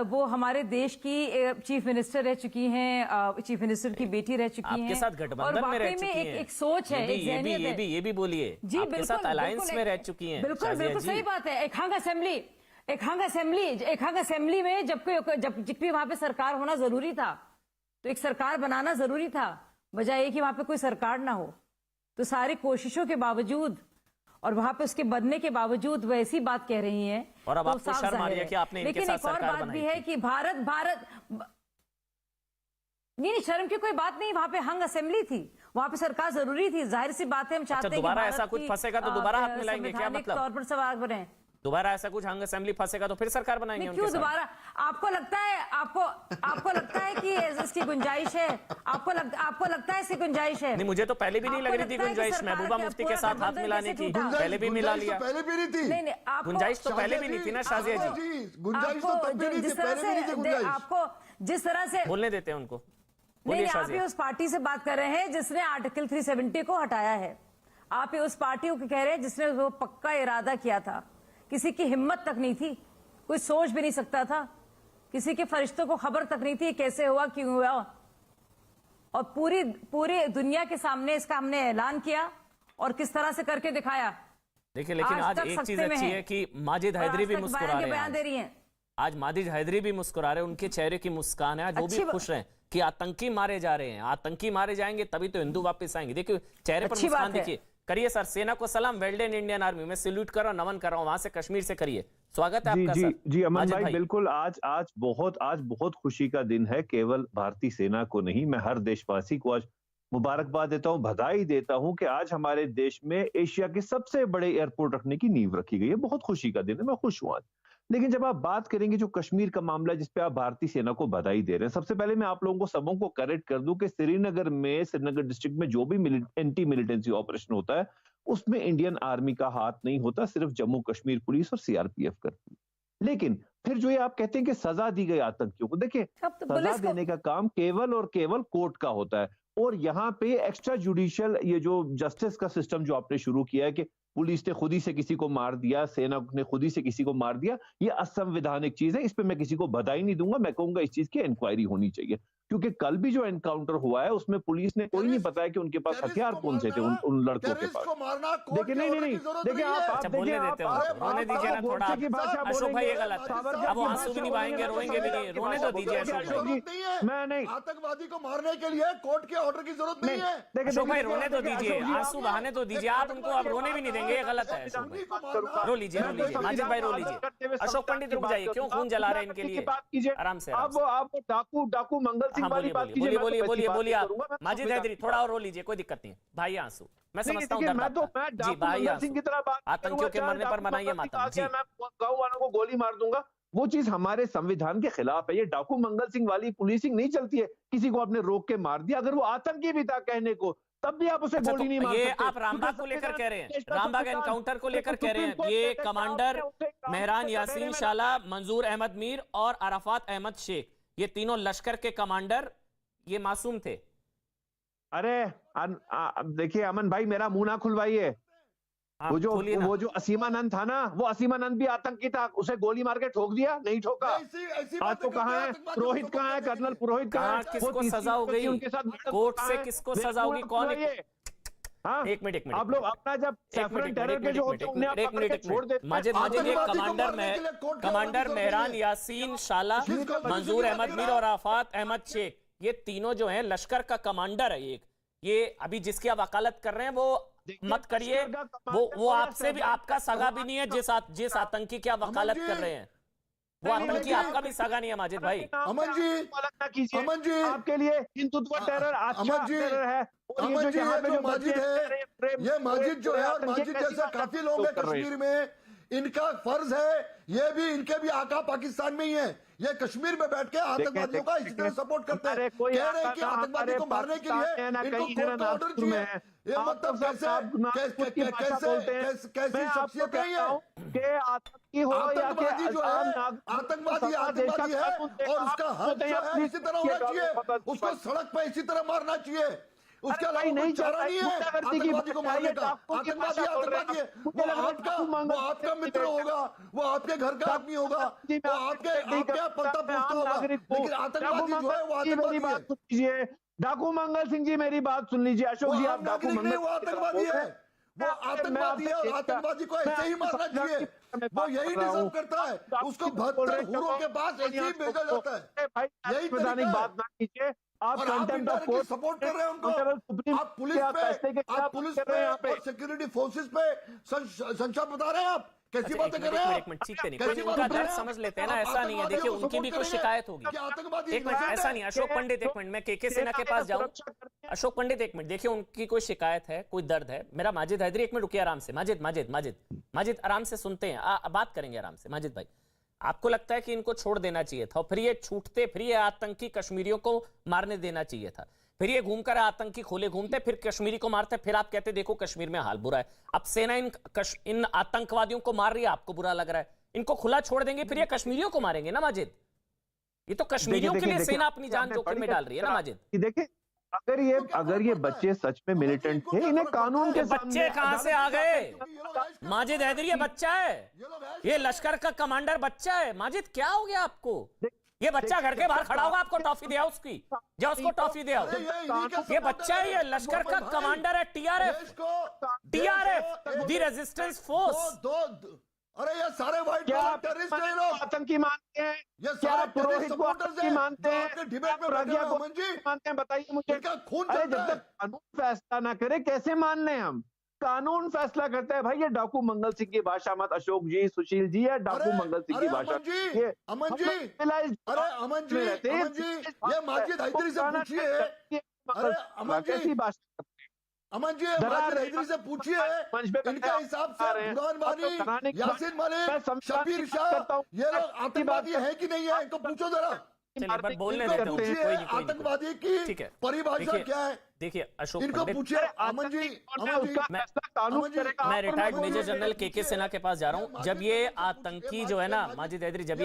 G: वो हमारे देश की चीफ मिनिस्टर रह चुकी हैं, चीफ मिनिस्टर की बेटी रह चुकी हैं,
C: आपके साथ गठबंधन में रह चुकी हैं।
G: एक सोच है, एक ज़हनियत है।
C: ये भी बोलिए,
G: जी
C: आपके
G: बिल्कुल,
C: साथ अलायंस में रह चुकी हैं।
G: बिल्कुल बिल्कुल सही बात है। एक हंग असेंबली में जब भी वहां पे सरकार होना जरूरी था, तो एक सरकार बनाना जरूरी था, बजाय कि वहां पे कोई सरकार ना हो। तो सारी कोशिशों के बावजूद और वहां पे उसके बनने के बावजूद वैसी बात कह रही हैं।
C: और अब
G: तो
C: आपको शर्म आ रही है कि आपने इनके
G: लेकिन
C: साथ
G: एक और
C: सरकार
G: बात
C: बनाई
G: भी है कि भारत नहीं, शर्म की कोई बात नहीं। वहां पे हंग असेंबली थी, वहां पे सरकार जरूरी थी, जाहिर सी बात है। हम चाहते हैं
C: दोबारा ऐसा कुछ फंसेगा तो दोबारा हाथ मिलाएंगे क्या? मतलब
G: तौर पर सवाल बने,
C: दोबारा ऐसा कुछ हंग असेंबली फंसेगा तो फिर सरकार बनाएंगे उनके
G: क्यों
C: साथ?
G: दोबारा? आपको लगता है कि इसकी गुंजाइश है? आपको लगता है इसकी गुंजाइश है?
C: नहीं, मुझे तो पहले भी नहीं लग रही थी गुंजाइश महबूबा मुफ्ती के साथ हाथ मिलाने की। पहले भी मिला लिया।
F: पहले भी नहीं थी।
G: नहीं,
C: गुंजाइश तो पहले भी नहीं थी ना शाजिया जी।
F: गुंजाइश तो तब भी नहीं थी, पहले भी नहीं थी गुंजाइश।
G: आपको जिस तरह से
C: बोलने देते हैं उनको।
G: नहीं, आप ही उस पार्टी से बात कर रहे हैं जिसने आर्टिकल 370 को हटाया है। आप ही उस पार्टी को कह रहे हैं जिसने वो पक्का इरादा किया था। किसी की हिम्मत तक नहीं थी, कोई सोच भी नहीं सकता था, किसी के फरिश्तों को खबर तक नहीं थी कैसे हुआ, क्यों हुआ। और पूरी दुनिया के सामने इसका हमने ऐलान किया और किस तरह से करके दिखाया।
C: देखिए, लेकिन आज एक चीज अच्छी है कि माजिद हैदरी भी मुस्कुरा रहे हैं। आज माजिद हैदरी भी मुस्कुरा रहे हैं, उनके चेहरे की मुस्कान है आज, वो भी खुश हैं कि आतंकी मारे जा रहे हैं। आतंकी मारे जाएंगे तभी तो हिंदू वापस आएंगे। देखिए चेहरे पर मुस्कान देखिए। करिए सर, सेना को सलाम, वेल डन इंडियन आर्मी। मैं सैल्यूट कर रहा हूं, नमन कर रहा हूं वहां से कश्मीर से। करिए, स्वागत है आपका सर।
H: जी अमन भाई, बिल्कुल आज बहुत खुशी का दिन है। केवल भारतीय सेना को नहीं, मैं हर देशवासी को आज मुबारकबाद देता हूं, बधाई देता हूं कि आज हमारे देश में एशिया के सबसे बड़े एयरपोर्ट रखने की नींव रखी गई है। बहुत खुशी का दिन है, मैं खुश हूं आज। लेकिन जब आप बात करेंगे जो कश्मीर का मामला जिसपे आप भारतीय सेना को बधाई दे रहे हैं, सबसे पहले मैं आप लोगों को सबों को करेक्ट कर दूं कि श्रीनगर डिस्ट्रिक्ट में जो भी एंटी मिलिटेंसी ऑपरेशन होता है उसमें इंडियन आर्मी का हाथ नहीं होता, सिर्फ जम्मू कश्मीर पुलिस और सीआरपीएफ करती है। लेकिन फिर जो ये आप कहते हैं कि सजा दी गई आतंकियों को, देखिए सजा देने का काम केवल और केवल कोर्ट का होता है। और यहाँ पे एक्स्ट्रा जुडिशियल ये जो जस्टिस का सिस्टम जो आपने शुरू किया है कि पुलिस ने खुद ही से किसी को मार दिया, सेना ने खुद ही से किसी को मार दिया, ये असंवैधानिक चीज है। इस पे मैं किसी को बधाई नहीं दूंगा, मैं कहूंगा इस चीज की इंक्वायरी होनी चाहिए। क्योंकि कल भी जो एनकाउंटर हुआ है उसमें पुलिस ने कोई नहीं बताया कि उनके पास हथियार कौन से थे उन लड़कों के पास। देखिए नहीं देखिए आप
C: बोलने देते हो, रोने दीजिए ना थोड़ा। अशोक भाई ये गलत है, अब वो आंसू भी नहीं बहाएंगे, रोएंगे भी नहीं, रोने तो दीजिए अशोक भाई।
F: मैं नहीं, आतंकवादी को मारने के लिए कोर्ट के ऑर्डर की जरूरत नहीं है।
C: अशोक भाई रोने तो दीजिए, आंसू बहाने तो दीजिए। आप उनको अब रोने भी नहीं देंगे, ये गलत है। रो लीजिए माजिद भाई, रो लीजिए। अशोक पंडित रुक जाइए, क्यों खून जला रहे हैं इनके लिए? आराम से।
H: आप डाकू मंगल सिंह वाली बात कीजिए।
C: बोलिए आप माजिद हैदरी, थोड़ा और रो लीजिए, कोई दिक्कत नहीं। भाई आंसू मैं समझता हूं दर्द आपका। जी भाई आंसू, आतंकियों के मरने पर मनाइए मातम जी।
H: मैं गांव वालों को गोली मार दूंगा, वो चीज हमारे संविधान के खिलाफ है। ये डाकू मंगल सिंह वाली पुलिसिंग नहीं चलती है। किसी को आपने रोक के मार दिया, अगर वो आतंकी भी था कहने को, तब भी आप उसे गोली नहीं मार सकते।
C: ये आप रामबाग को लेकर कह रहे हैं, रामबाग एनकाउंटर को लेकर कह रहे हैं। ये कमांडर मेहरान यासीन शाला, मंजूर अहमद मीर और अराफात अहमद शेख, ये तीनों लश्कर के कमांडर ये मासूम थे।
H: अरे देखिए अमन भाई, मेरा मुंह ना खुलवाइए। वो जो असीमानंद था ना, वो असीमानंद भी आतंकी था, उसे गोली मार के ठोक दिया, नहीं ठोका। आज तो कहाँ है पुरोहित, कहाँ है कर्नल पुरोहित, कहाँ है?
C: किसको सजा हो गई उनके साथ? कोर्ट से किसको सजा होगी? कौन है?
H: हाँ,
C: एक मिनट
H: आप लोग अपना जब टेरर के जो होते हैं
C: एक मिनट माजिद ये कमांडर मेहरान यासीन शाला, मंजूर अहमद मीर और आफात अहमद शेख, ये तीनों जो हैं लश्कर का कमांडर है। एक ये अभी जिसकी आप वकालत कर रहे हैं वो मत करिए, वो आपसे भी, आपका सगा भी नहीं है जिस आतंकी की आप वकालत कर रहे हैं, वो आतंकी आपका भी सगा नहीं है माजिद भाई।
F: अमन जी
H: आपके लिए हिंदुत्व टेरर अच्छा टेरर है।
F: अमन जी, ये जो माजिद है, ये माजिद जो है, और माजिद जैसा काफी लोग हैं कश्मीर में, इनका फर्ज है, ये भी इनके भी आका पाकिस्तान में ही है, ये कश्मीर में बैठ के आतंकवादियों का इसी तरह सपोर्ट करते हैं, कह रहे हैं कि आतंकवादी को मारने के लिए इनको कोर्ट का ऑर्डर चाहिए। ये मतलब कैसी शख्सियत है ये? आतंकवादी जो है आतंकवादी है और उसका हक जो है इसी तरह होना चाहिए, उसको सड़क पे इसी तरह मारना चाहिए, उसके अलावा कोई चारा नहीं है आतंकवादी को मारने का। आतंकवादी है, वो आपका मित्र होगा, वो आपके घर का आदमी होगा, वो आपके पलता पोसता होगा, लेकिन आतंकवादी जो है वो आतंकवादी है।
H: डाकू मंगल सिंह जी मेरी बात सुन लीजिए। अशोक जी, आप डाकू मंगल,
F: वो आतंकवादी है, वो आतंकवादी है और आतंकवादी को ऐसे ही मारना चाहिए, वो यही डिजर्व करता है, उसको 72 हुरों के पास ऐसे ही भेजा जाता है, यही तरीका
H: बात ना कीजिए। आप
F: कंटेम्प्ट ऑफ कोर्ट सपोर्ट कर रहे हैं उनको, आप पुलिस पे और सिक्योरिटी फोर्सेस पे संशय बता रहे हैं, आप कैसी बातें कर रहे हैं?
C: एक मिनट चीखते नहीं, उनका दर्द समझ लेते हैं ना, ऐसा नहीं है। देखिए उनकी भी कोई शिकायत होगी, एक मिनट, ऐसा नहीं। अशोक पंडित, एक मिनट, मैं केके सिन्हा के पास जाऊं। अशोक पंडित एक मिनट, देखिए उनकी कोई शिकायत है, कोई दर्द है। मेरा माजिद हैदरी, एक मिनट रुकिए आराम से। माजिद आराम से सुनते हैं, बात करेंगे आराम से। माजिद भाई, आपको लगता है कि इनको छोड़ देना चाहिए था, फिर ये छूटते, फिर ये आतंकी कश्मीरियों को मारने देना चाहिए था, फिर ये घूमकर आतंकी खोले घूमते, फिर कश्मीरी को मारते, फिर आप कहते देखो कश्मीर में हाल बुरा है। अब सेना इन आतंकवादियों को मार रही है, आपको बुरा लग रहा है। इनको खुला छोड़ देंगे, फिर ये कश्मीरियों को मारेंगे ना माजिद? ये तो कश्मीरियों के लिए सेना अपनी जान जोखिम में डाल रही है ना माजिद?
H: देखिए, अगर ये बच्चे सच में मिलिटेंट थे, इन्हें कानून के
C: बच्चे कहां से आ गए? माजिद हैदरी ये बच्चा है, ये लश्कर का कमांडर बच्चा है। माजिद क्या हो गया आपको? ये बच्चा घर के बाहर खड़ा होगा, आपको टॉफी दे आओ उसकी, जाओ उसको टॉफी दे आओ। ये बच्चा है, ये लश्कर का कमांडर है, टीआरएफ दी रेजिस्टेंस फोर्स।
F: अरे ये सारे व्हाइट टेररिस्ट हैं, लोग
H: आतंकी मानते हैं,
F: ये
H: क्या
F: सारे
H: पुरोहित को आतंकी मानते हैं,
F: आपके डिबेट में बैठे हैं अमन जी,
H: मानते हैं? बताइए मुझे।
F: इनका खून
H: अरे
F: चलता
H: जब
F: है।
H: तक कानून फैसला ना करे कैसे मान लें हम? कानून फैसला करता है भाई। ये डाकू मंगल सिंह की भाषा मत, अशोक जी, सुशील जी, या डाकू मंगल सिंह की भाषा।
F: अमन जी, अरे अमन जी, ये माजिद हैदरी से पूछिए, अरे अमन जी, माजिद हैदरी से पूछिए, इनके हिसाब से बुरहान वानी, यासीन मलिक, शबीर शाह, ये लोग आतंकवादी है कि नहीं है? इनको पूछो जरा,
C: चलिए बोलने देते हैं, कोई नहीं,
F: आतंकवादी की परिभाषा क्या है?
C: देखिए अशोक
F: इनको पूछिए। अमन जी,
C: मैं retired major general KK Sinha के पास जा रहा हूं। जब ये आतंकी जो है ना माजिद हैदरी, जब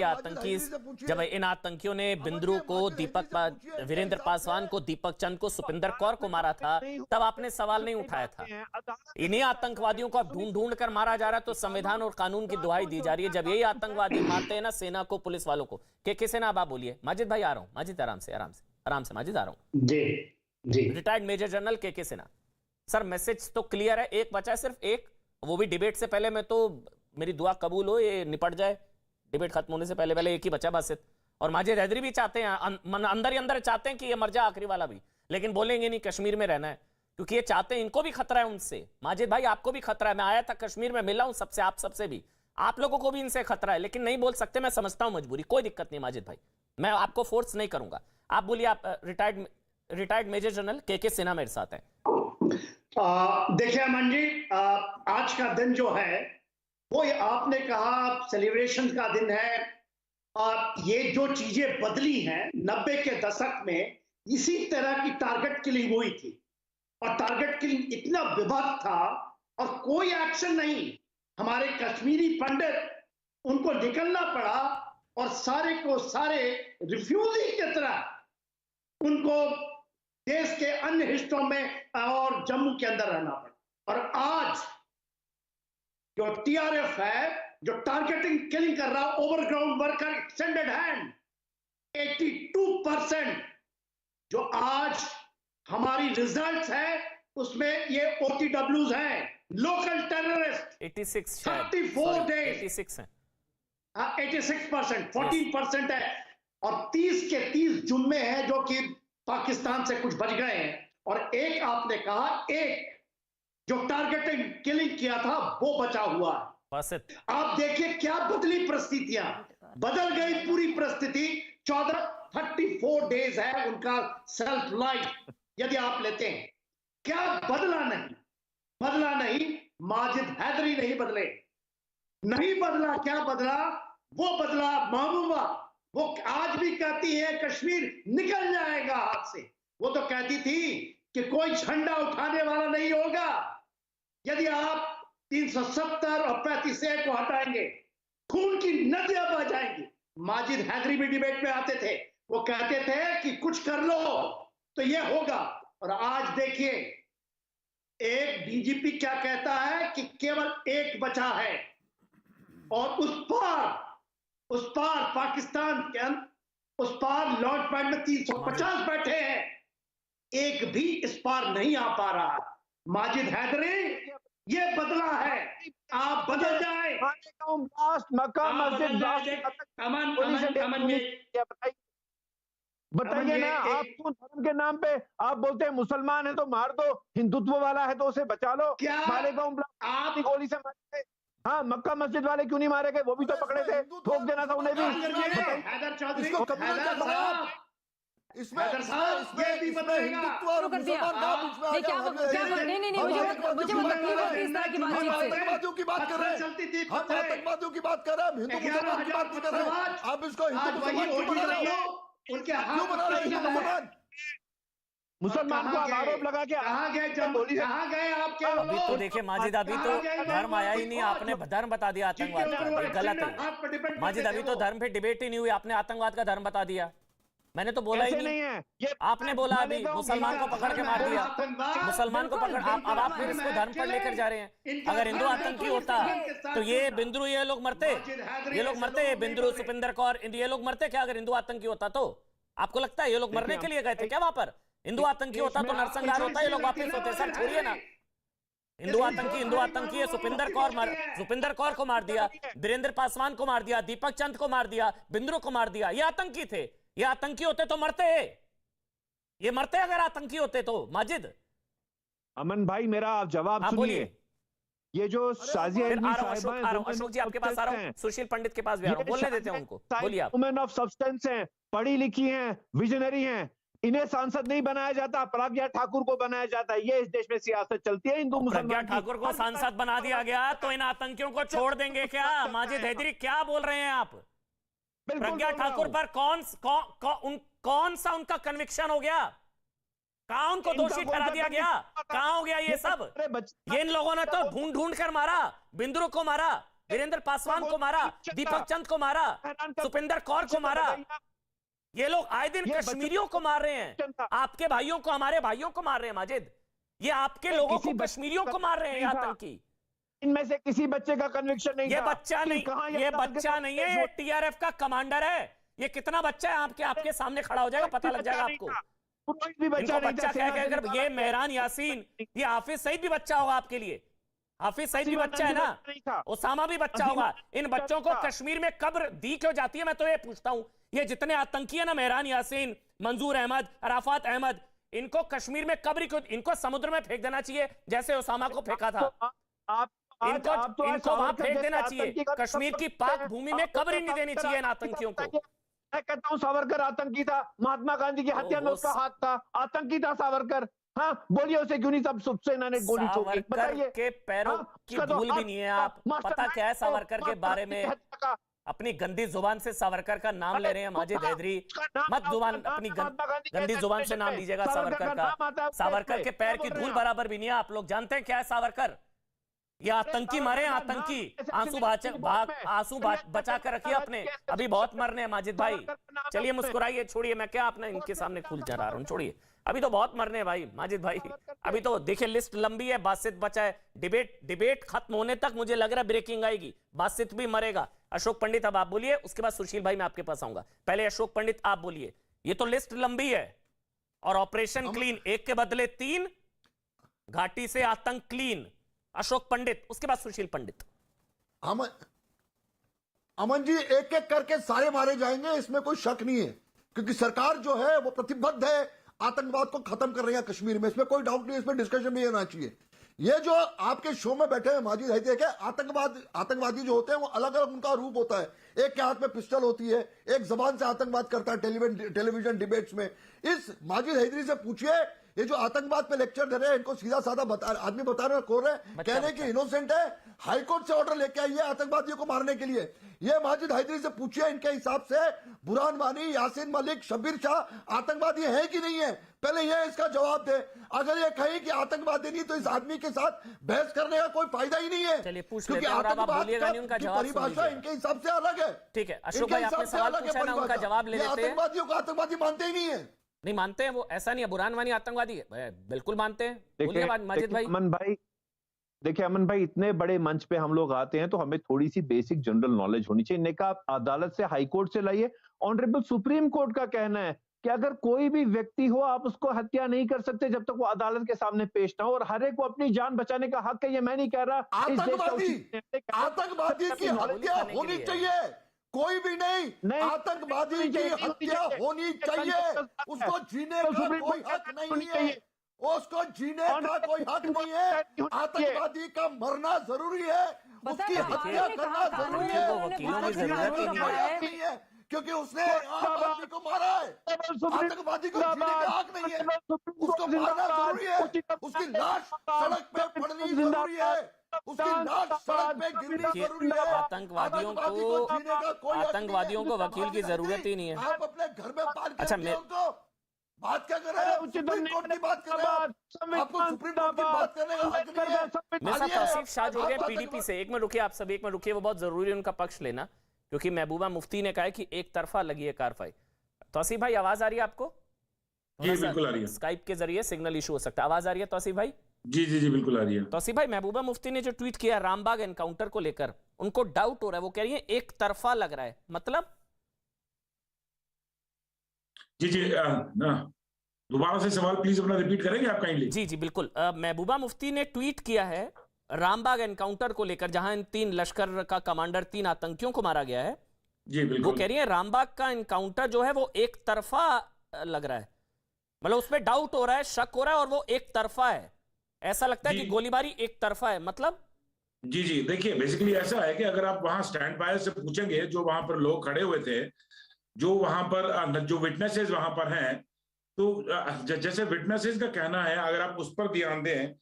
C: इन आतंकियों ने बिंद्रू को, वीरेंद्र पासवान को, दीपक चंद को, सुपिंदर कौर को मारा था, तब आपने सवाल नहीं उठाया था। इन्हीं आतंकवादियों को अब ढूंढ कर मारा जा रहा है, तो संविधान और कानून की दुहाई दी जा रही है। जब यही आतंकवादी मारते हैं ना सेना को, पुलिस वालों को। केके सिन्हा आप बोलिए। माजिद भाई आ रहा हूं, माजिद आराम से माजिद आ रहा हूं जी। Retired major general KK Sinha sir, message तो क्लियर है, एक बचा है सिर्फ एक, वो भी डिबेट से पहले। मैं तो मेरी दुआ कबूल हो, ये निपट जाए डिबेट खत्म होने से पहले, एक ही बचा बस। और माजिद हैदरी भी चाहते हैं, अंदर ही अंदर चाहते हैं कि ये मर जाए आखिरी वाला भी, लेकिन बोलेंगे नहीं, कश्मीर में रहना है, क्योंकि ये चाहते हैं, इनको भी खतरा है उनसे। माजिद भाई आपको भी खतरा है, मैं आया था कश्मीर में, मिला हूं सबसे, आप सबसे भी, आप लोगों को भी इनसे खतरा है, लेकिन नहीं बोल सकते, मैं समझता हूं मजबूरी, कोई दिक्कत नहीं माजिद भाई, मैं आपको फोर्स नहीं करूंगा। आप बोलिए, आप retired major general KK Sinha मेरे साथ हैं।
I: देखिए अमन जी, आज का दिन जो है वो आपने कहा सेलिब्रेशन का दिन है, और ये जो चीजें बदली हैं 90 के दशक में, इसी तरह की टारगेट किलिंग हुई थी, और टारगेट किलिंग इतना विभक्त था और कोई एक्शन नहीं। हमारे कश्मीरी पंडित, उनको निकलना पड़ा और सारे को सारे रिफ्यूजी की तरह उनको देश के अन्य हिस्सों में और जम्मू के अंदर रहना पड़ा। और आज जो टीआरएफ है, जो टारगेटिंग किलिंग कर रहा, ओवरग्राउंड वर्कर एक्सटेंडेड हैंड, 82% जो आज हमारी रिजल्ट्स है उसमें ये OTWs हैं, लोकल टेररिस्ट।
C: 86
I: 34 डेज
C: 86 है,
I: 86%, 14% है, और 30 के 30 जुम्मे हैं जो कि पाकिस्तान से कुछ बच गए हैं। और एक आपने कहा, एक जो टारगेटिंग किलिंग किया था वो बचा हुआ है। आप देखिए क्या बदली परिस्थितियां, बदल गई पूरी परिस्थिति। 34 डेज है उनका सेल्फ लाइफ, यदि आप लेते हैं, क्या बदला नहीं, माजिद हैदरी नहीं बदले, नहीं बदला। क्या बदला? वो बदला महबूबा। वो आज भी कहती है कश्मीर निकल जाएगा हाथ से। वो तो कहती थी कि कोई झंडा उठाने वाला नहीं होगा यदि आप 370 और 35A को हटाएंगे, खून की नदियां बह जाएंगी। माजिद हैदरी भी डिबेट में आते थे, वो कहते थे कि कुछ कर लो तो ये होगा। और आज देखिए एक डीजीपी क्या कहता है कि केवल एक बचा है और उस पार पाकिस्तान के उस पार लॉन्च पैड में 350 बैठे हैं, एक भी इस पार नहीं आ पा रहा। माजिद हैदरी, ये बदला है, आप बदल जाए।
H: मक्का मस्जिद बताइए ना, आप क्यों धर्म के नाम पे आप बोलते हैं मुसलमान है तो मार दो, हिंदुत्व वाला है तो उसे बचा लो।
I: क्या
H: आप गोली से मारे थे? हाँ, मक्का मस्जिद वाले क्यों नहीं मारे गए? वो भी तो पकड़े थे, ठोक देना था उन्हें भी।
I: हैदर चौधरी,
F: इसको
I: हैदर साहब,
F: इसमें
I: हैदर साहब, ये भी बदलेगा।
F: हिंदुत्व और मुसलमान का बीच में आ गया।
G: नहीं मुझे वो तकलीफ होती है इस तरह की
F: हम
G: बातचीत से।
F: आतंकवादियों की बात कर रहे हैं,
I: चलती थी,
F: हम आतंकवादियों की बात कर रहे हैं, हम हिंदू मुसलमान की बात नहीं कर रहे हैं। आप इसको हिंदू मुसलमान क्यों बना रहे हो?
I: उनके
F: क्यों बना रहे हैं हिंदू मुसलमान?
H: मुसलमान को आप आरोप लगा के
I: कहाँ गए कहाँ गए आपके
C: अभी तो देखिए माजिद, अभी तो धर्म आया ही नहीं, आपने धर्म बता दिया आतंकवाद का। ये गलत है माजिद, अभी तो धर्म पे डिबेट ही नहीं हुई, आपने आतंकवाद का धर्म बता दिया। मैंने तो बोला ही नहीं
H: है ये।
C: आपने बोला अभी मुसलमान को पकड़ के मार दिया, मुसलमान को पकड़। अब आप फिर इसको धर्म पर लेकर जा रहे हैं। अगर हिंदू आतंकी होता तो ये बिंद्रू ये लोग मरते, ये लोग मरते, बिंद्रू सुपिंदर कौर ये लोग मरते क्या? अगर हिंदू आतंकी होता तो आपको लगता है ये लोग मरने के लिए गए थे क्या वहां पर? हिंदू आतंकी होता तो नरसंहार होता, ये लोग वापिस होते। सर छोड़िए ना, हिंदू आतंकी है। सुपिंदर कौर को मार दिया, वीरेंद्र पासवान को मार दिया, दीपक चंद को मार दिया, बिंद्रू को मार दिया। ये आतंकी थे। ये आतंकी होते तो मरते, ये मरते अगर आतंकी होते तो। माजिद,
H: अमन भाई मेरा आप जवाब सुनिए।
C: बोलिए।
H: ये जो साजिया
C: अशोक जी आपके पास आ रहा हूं, सुशील पंडित के पास भी आ रहा हूं, बोलने देते हैं उनको। बोलिए आप।
H: वुमेन ऑफ सब्सटेंस हैं, पढ़ी लिखी हैं, विजनरी हैं, इन्हें सांसद नहीं बनाया जाता, प्रज्ञा ठाकुर को बनाया जाता है। ये इस देश में सियासत चलती है हिंदू मुसलमान।
C: प्रज्ञा ठाकुर को सांसद बना दिया गया तो इन आतंकियों को छोड़ देंगे क्या? माजिद हैदरी क्या बोल रहे हैं आप? प्रज्ञा ठाकुर पर कौन सा उनका कन्विक्शन हो गया? कहां उनको दोषी ठहरा दिया गया? कहां हो गया ये सब? ये इन लोगों ने तो ढूंढ ढूंढ कर मारा। बिंद्रू को मारा, वीरेंद्र पासवान को मारा, दीपक चंद को मारा, सुपिंदर कौर को मारा। ये लोग आए दिन कश्मीरियों को मार रहे हैं, आपके भाइयों को, हमारे भाइयों को मार रहे हैं। माजिद, ये आपके लोगों को, कश्मीरियों को मार रहे हैं आतंकी।
H: इनमें से किसी बच्चे का कन्विक्शन नहीं।
C: ये बच्चा नहीं, ये बच्चा नहीं है, ये टीआरएफ का कमांडर है। ये कितना बच्चा है आपके सामने खड़ा हो जाएगा, पता लग जाएगा आपको। इनको बच्चा कह के, अगर ये मेहरान यासीन, ये हाफिज सईद भी बच्चा होगा आपके लिए। हाफिज सईद भी बच्चा है ना, ओसामा भी बच्चा होगा। इन बच्चों को कश्मीर में कब्र दी क्यों जाती है? मैं तो ये पूछता हूं। ये जितने आतंकी है ना, मेहरान यासीन, मंजूर अहमद, अराफात अहमद, इनको कश्मीर में कब्र क्यों? इनको समुद्र में फेंक देना चाहिए जैसे ओसामा को फेंका था। इनको वहां फेंक देना चाहिए। कश्मीर की पाक भूमि में कब्र ही नहीं देनी चाहिए इन आतंकियों को।
H: मैं कहता हूं सावरकर आतंकी था, महात्मा गांधी की हत्या में उसका हाथ था, आतंकी था सावरकर। हाँ बोलिए, उसे क्यों नहीं सब सेना ने गोली ठोकी?
C: बताइए। के पैरों की धूल भी नहीं है। आप पता क्या है सावरकर के बारे में? अपनी गंदी जुबान से सावरकर का नाम ले रहे हैं माजिद हैदरी। मत जुबान, अपनी गंदी जुबान से नाम लीजिएगा सावरकर का। सावरकर के पैर की धूल बराबर भी नहीं है। आप लोग जानते हैं क्या है सावरकर? ये आतंकी मरे, आतंकी। आंसू बचा कर रखिए अपने, अभी बहुत मरने हैं माजिद भाई। चलिए मुस्कुराइए, छोड़िए, मैं क्या अपने इनके सामने खुल जा रहा हूं, छोड़िए। अभी तो बहुत मरने हैं भाई माजिद भाई। अभी तो देखिए लिस्ट लंबी है, बासित बचा है। डिबेट खत्म होने तक मुझे लग रहा है ब्रेकिंग आएगी, बासित भी मरेगा। अशोक पंडित अब आप बोलिए, उसके बाद सुशील भाई मैं आपके पास आऊंगा। पहले अशोक पंडित आप बोलिए। ये तो लिस्ट लंबी है और ऑपरेशन क्लीन, एक के बदले 3, घाटी से आतंक क्लीन। अशोक पंडित, उसके बाद सुशील पंडित।
F: अमन जी, एक एक करके सारे मारे जाएंगे, इसमें कोई शक नहीं है, क्योंकि सरकार जो है वो प्रतिबद्ध है आतंकवाद को खत्म कर रही है कश्मीर में। इसमें कोई डाउट नहीं, इसमें डिस्कशन नहीं होना चाहिए। ये जो आपके शो में बैठे हैं माजिद हैदरी के आतंकवादी जो होते हैं वो अलग अलग उनका रूप होता है। एक के हाथ में पिस्टल होती है, एक जबान से आतंकवाद करता है टेलीविजन डिबेट्स में। इस माजिद हैदरी से पूछिए, ये जो आतंकवाद पे लेक्चर दे रहे हैं, इनको सीधा साधा आदमी बता रहे कौन है, कहने की इनोसेंट है, हाईकोर्ट से ऑर्डर लेके आई है आतंकवादियों को मारने के लिए। ये माजिद हैदरी से पूछिए, इनके हिसाब से बुरहान वानी, यासीन मलिक, शब्बीर शाह आतंकवादी है कि नहीं है? पहले ये इसका जवाब दे। अगर ये कहे कि आतंकवादी नहीं, तो इस आदमी के साथ बहस करने का कोई फायदा ही नहीं है।
C: चलिए पूछ
F: क्योंकि
C: लेते हैं और अब आप
F: आतंकवाद
C: बोलिएगा नहीं, उनका
F: जो
C: जवाब सुन
F: परिभाषा
C: लीजिए।
F: इनके हिसाब से अलग है।
C: ठीक है अशोक
F: इनके
C: भाई, आपने
F: हिसाब से
C: सवाल
F: अलग है
C: पूछा ना, उनका
F: परिभाषा।
C: जवाब ले
F: ये
C: लेते हैं।
F: आतंकवादियों को आतंकवादी मानते ही नहीं है।
C: नहीं मानते हैं वो, ऐसा नहीं है। बुरहान वानी आतंकवादी है, बिल्कुल मानते हैं। बोलिए माजिद भाई।
H: अमन भाई, देखिए अमन भाई, इतने बड़े मंच पे हम लोग आते हैं तो हमें थोड़ी सी बेसिक जनरल नॉलेज होनी चाहिए। इन्हें कहा अदालत से, हाई कोर्ट से लाइए। ऑनरेबल सुप्रीम कोर्ट का कहना है कि अगर कोई भी व्यक्ति हो, आप उसको हत्या नहीं कर सकते जब तक वो अदालत के सामने पेश ना हो, और हर एक को अपनी जान बचाने का हक है। ये मैं नहीं कह रहा,
F: आतंकवादी की हत्या होनी चाहिए, कोई भी नहीं। आतंकवादी की हत्या होनी चाहिए, उसको जीने का कोई हक नहीं है, उसको जीने का कोई हक नहीं है। आतंकवादी का मरना जरूरी है, उसकी हत्या करना जरूरी है।
C: वकीलों की जरूरत ही नहीं है,
F: क्योंकि उसने आम आदमी को मारा है। आतंकवादी को जीने का हक नहीं है, उसको मारना जरूरी है। उसकी लाश सड़क पे पड़नी जरूरी है, उसकी लाश सड़क पे गिरनी जरूरी है।
C: आतंकवादियों को वकील की जरूरत ही नहीं है।
F: आप अपने घर में पाल के
C: अच्छा,
F: रखिए उनको। बात क्या कर रहे हैं? सुप्रीम कोर्ट की बात कर रहे हैं। आपको सुप्रीम कोर्ट की बात करने का हक नहीं है।
C: मेरे साथ तौसीफ शाह जुड़ गए पीडीपी से। एक मिनट रुकिए, आप सब एक मिनट रुकिए, वो बहुत जरूरी है उनका पक्ष लेना, क्योंकि महबूबा मुफ्ती ने कहा है कि एक तरफा लगी है कार्रवाई। तौसीफ भाई, आवाज आ रही है आपको?
J: जी बिल्कुल आ रही है।
C: स्काइप के जरिए सिग्नल इशू हो सकता है। आवाज आ रही है तौसीफ भाई?
J: जी जी जी बिल्कुल आ रही है।
C: तौसीफ भाई, महबूबा मुफ्ती ने जो ट्वीट किया रामबाग एनकाउंटर को लेकर, उनको डाउट हो रहा है, वो कह रही है एक तरफा लग रहा है, मतलब?
J: जी जी दोबारा से सवाल प्लीज अपना रिपीट करेंगे आप काइंडली?
C: जी जी बिल्कुल। महबूबा मुफ्ती ने ट्वीट किया है रामबाग एनकाउंटर को लेकर, जहां इन 3 लश्कर का कमांडर, 3 आतंकियों को मारा गया है।
J: जी बिल्कुल।
C: वो कह रही है रामबाग का एनकाउंटर जो है वो एक तरफा लग रहा है, मतलब उसमें डाउट हो रहा है, शक हो रहा है, और वो एक तरफा है। ऐसा लगता है कि गोलीबारी एक तरफा है, मतलब?
J: जी जी, देखिए बेसिकली ऐसा है कि अगर आप वहां स्टैंड बाय से पूछेंगे, जो वहां पर लोग खड़े हुए थे, जो वहां पर जो विटनेसेस वहां पर हैं, तो जैसे विटनेसेस का कहना है, अगर आप उस पर ध्यान दें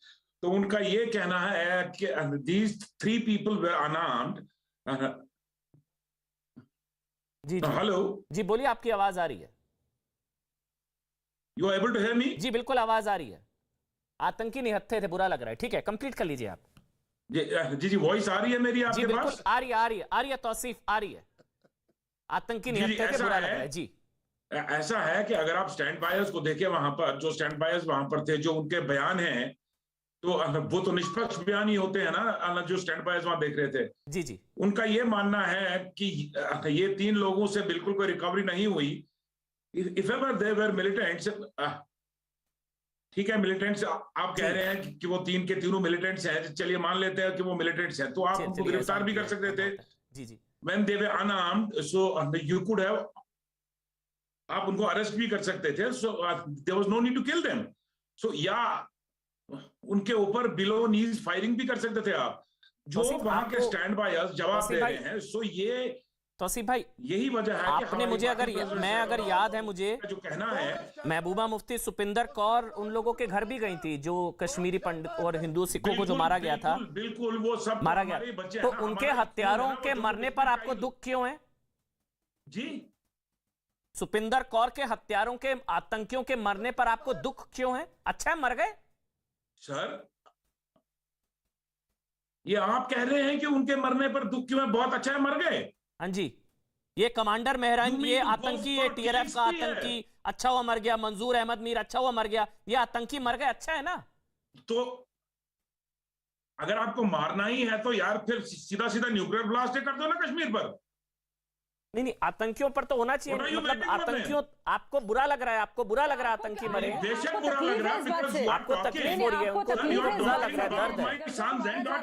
J: तो उनका ये कहना है कि these 3 people were unarmed।
C: जी
J: हेलो
C: जी, बोलिए, आपकी आवाज आ रही है।
J: You able to hear me?
C: जी बिल्कुल आवाज आ रही है। आतंकी निहत्थे थे, बुरा लग रहा है। ठीक है, कंप्लीट कर लीजिए आप।
J: जी जी, वॉइस आ रही है मेरी आपके
C: बिल्कुल
J: पास?
C: आ रही है तौसीफ, आ रही है। आतंकी निहत्थे थे, बुरा लग रहा है। जी,
J: ऐसा है कि अगर आप स्टैंड बायर्स को देखें, वहां पर जो स्टैंड बायर्स वहां पर थे, जो उनके बयान हैं, तो वो तो निष्पक्ष बयान ही होते हैं ना, जो स्टैंड बायर्स वहां देख रहे थे।
C: जी जी,
J: उनका ये मानना है कि ये 3 लोगों से बिल्कुल कोई रिकवरी नहीं हुई। If ever they were militants, ठीक है, मिलिटेंट्स आप कह रहे हैं कि वो 3 के तीनों मिलिटेंट्स हैं, चलिए मान लेते हैं कि वो मिलिटेंट्स हैं, तो आप उनको गिरफ्तार भी कर सकते थे।
C: जी जी,
J: when they were unarmed, so you could have, आप उनको अरेस्ट भी कर सकते थे, so there was no need to kill them। so या उनके ऊपर बिलो नीज फायरिंग भी कर सकते थे आप, जो वहां के स्टैंड बायर्स जवाब दे रहे हैं। सो ये
C: तौसीफ भाई,
J: यही वजह है कि
C: आपने मुझे अगर याद है मुझे,
J: जो कहना है,
C: महबूबा मुफ्ती सुपिंदर कौर उन लोगों के घर भी गई थी, जो कश्मीरी पंडित और हिंदू सिखों को जो मारा गया था।
J: बिल्कुल वो सब
C: मारा गया, तो उनके हत्यारों के मरने पर आपको दुख क्यों है?
J: जी,
C: सुपिंदर कौर के हत्यारों के, आतंकियों के मरने पर आपको दुख क्यों है? अच्छा है, मर गए
J: सर। ये आप कह रहे हैं कि उनके मरने पर दुख क्यों है? बहुत अच्छा है, मर गए।
C: हाँ जी, ये कमांडर मेहरान, ये आतंकी, ये टीआरएफ का आतंकी अच्छा हुआ मर गया, मंजूर अहमद मीर अच्छा हुआ मर गया, ये आतंकी मर गए, अच्छा है ना?
J: तो अगर आपको मारना ही है तो यार फिर सीधा सीधा न्यूक्लियर ब्लास्ट कर दो ना कश्मीर पर।
C: नहीं, आतंकियों पर तो होना चाहिए, मतलब आतंकियों, आपको बुरा लग रहा है, आपको बुरा लग रहा है आतंकी मरे,
J: बेशक बुरा लग रहा है,
C: आपको तकलीफ हो रही है, उनको बुरा लग रहा है, दर्द है,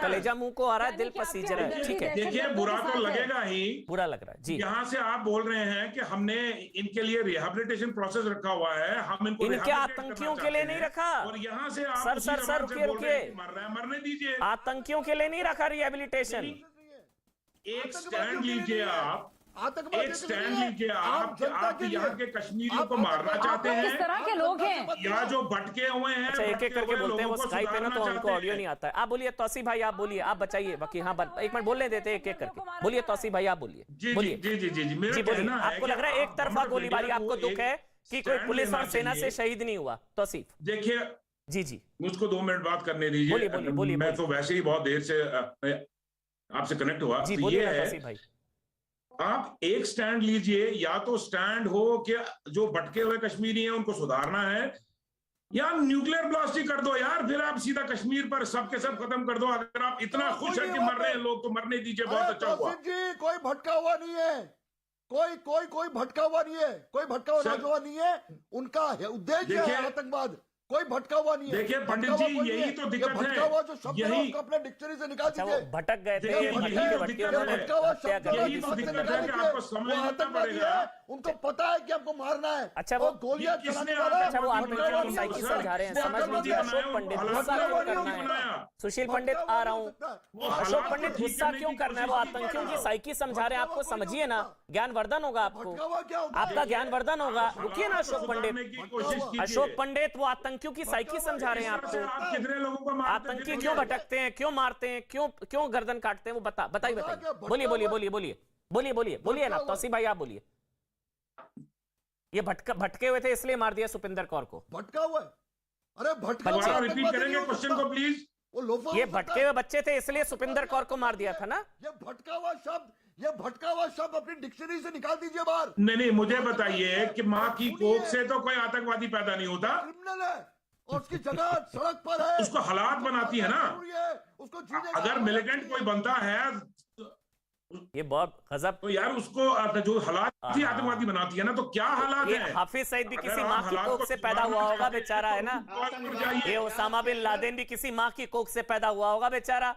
C: कलेजा मुंह को आ रहा है, दिल पसीज रहा है। ठीक है,
J: देखिए बुरा तो लगेगा ही,
C: बुरा लग रहा है जी।
J: यहाँ से आप बोल रहे हैं कि हमने इनके लिए रिहेबिलिटेशन प्रोसेस रखा हुआ है, हम इनको
C: इनके आतंकियों के लिए नहीं रखा,
J: और यहाँ से आप
C: सर रुकिए,
J: मरने दीजिए,
C: आतंकियों के लिए नहीं रखा रिहेबिलिटेशन।
J: एक स्टैंड लीजिए आप,
F: आतंकवाद
J: एक स्टैंड लीजिए। आप यहाँ के कश्मीरियों को मारना चाहते हैं,
G: किस तरह के लोग हैं?
J: या जो भटके हुए हैं,
C: अच्छा, एक एक करके बोलते हैं, वो स्काइप पे ना तो उनको ऑडियो नहीं आता है। आप बोलिए तौसीफ भाई, आप बोलिए, आप बचाइए बाकी। हाँ, एक मिनट बोलने देते हैं एक एक करके। बोलिए तौसीफ भाई, आप बोलिए।
J: जी
C: बोलिए
J: जी जी जी जी मेरा
C: जी, बोलिए।
J: कहना है
C: आपको
J: कि
C: लग रहा है एक तरफा
J: अमर
C: गोलीबारी,
J: ब्रिगेड
C: आपको
J: को
C: दुख है
J: एक
C: कि कोई
J: स्टैंड
C: पुलिस और
J: लेना
C: सेना से
J: चाहिए।
C: शहीद नहीं हुआ? तौसीफ
J: देखिए,
C: जी जी
J: मुझको 2 मिनट बात करने
C: बोलिए,
J: दीजिए।
C: बोलिए, बोलिए,
J: मैं
C: बोलिए।
J: तो वैसे ही बहुत देर से आपसे कनेक्ट हुआ।
C: जी,
J: तो
C: बोलिए
J: ये
C: ना
J: है,
C: तौसीफ भाई।
J: आप एक स्टैंड लीजिए, या तो स्टैंड हो कि जो भटके हुए कश्मीरी हैं उनको सुधारना है, या न्यूक्लियर ब्लास्ट ही कर दो यार। फिर आप सीधा कश्मीर पर सबके सब खत्म कर दो। अगर आप इतना खुश है कि मर रहे हैं लोग, तो मरने दीजिए, बहुत अच्छा हुआ।
F: तौसीफ जी, कोई भटका हुआ नहीं है, कोई भटका हुआ नहीं है, कोई भटका हुआ नौजवान नहीं है। उनका उद्देश्य है आतंकवाद, कोई भटका हुआ नहीं है।
J: देखिए पंडित जी, यही तो दिक्कत है।
F: भटका हुआ जो शब्द है
J: यही
F: उसको अपने डिक्शनरी से निकाल
C: अच्छा, वो
F: दीजिए।
C: भटक गए थे,
J: यही
C: भटके
J: तो
C: भटके
J: दिक्कत
C: उन्होंने
J: है।
F: भटका हुआ
C: हत्या
F: शब्द
C: कर
J: यही
C: दी।
J: तो
F: शब्द से
J: दिक्कत
F: निकाल
J: है कि
F: दीजिए।
J: आपको समझना
F: वो आतंकवादी
J: पड़ेगा।
F: है, उनको पता है कि हमको मारना है।
C: अच्छा, वो
F: गोलियां
J: किसने
F: चलाने वाला
C: अच्छा, वो
J: आतंकवादी
C: आत्महत्या की
J: बनाया?
C: साइकी
J: सर,
C: समझा रहे हैं,
J: वो
C: समझ
J: आतंकवादी
C: लीजिए।
J: बनाया,
C: अशोक पंडित,
J: वो
C: गुस्सा क्यों
J: हालात
C: करना
J: नहीं
C: है?
J: बनाया।
C: सुशील पंडित, आ रहा हूँ।
J: वो
C: अशोक
J: हालात को
C: पंडित,
J: ठीक
C: गुस्सा
J: करने
C: क्यों
J: की
C: करना है? वो
J: कोशिश
C: आतंकियों की
J: कीजिए।
C: साइकी समझा रहे हैं आपको, समझिए ना, ज्ञानवर्धन होगा आपको,
F: भटका हुआ क्या होता है?
C: आपका ज्ञानवर्धन होगा। रुकिए ना अशोक पंडित, अशोक पंडित, वो आतंकियों की साइकी समझा रहे हैं
J: आप
C: आपको।
J: कितने लोगों को मारते हैं?
C: आतंकी क्यों भटकते हैं, क्यों मारते हैं, क्यों गर्दन काटते हैं, वो बताइए। बोलिए बोलिए बोलिए बोलिए बोलिए बोलिए बोलिए ना तौसीफ भाई, आप बोलिए। ये भटके हुए थे इसलिए मार दिया सुपिंदर कौर को?
F: भटका हुआ है? अरे भटका हुआ
J: दोबारा
F: आतंकवादी
J: रिपीट
F: नहीं
J: करेंगे
F: हो
J: क्वेश्चन
F: सकता।
J: को प्लीज।
F: वो लोफर
C: ये
F: हो सकता
C: भटके
F: है।
C: हुए बच्चे थे इसलिए सुपिंदर कौर को मार दिया था ना?
F: ये भटका हुआ शब्द अपनी डिक्शनरी से निकाल दीजिए बाहर।
J: नहीं, मुझे बताइए कि माँ की कोख से तो कोई आतंकवादी पैदा नहीं होता।
F: क्रिमिनल है और उसकी जगह सड़क पर है।
J: उसको हालात बनाती है ना।
F: उसको जीने का
J: अगर मिलिटेंट कोई बनता है
C: ये बहुत गजब।
J: तो यार उसको जो हालात ही आतंकवादी बनाती है ना, तो क्या हालात
C: ये
J: है?
C: हाफिज सईद भी
J: अगर
C: किसी
J: आप
C: माँ की
J: हालात
C: कोख
J: को
C: से पैदा हुआ होगा बेचारा, है ना?
J: सुधारना
C: ये ओसामा बिन लादेन भी किसी माँ की कोख से पैदा हुआ होगा बेचारा।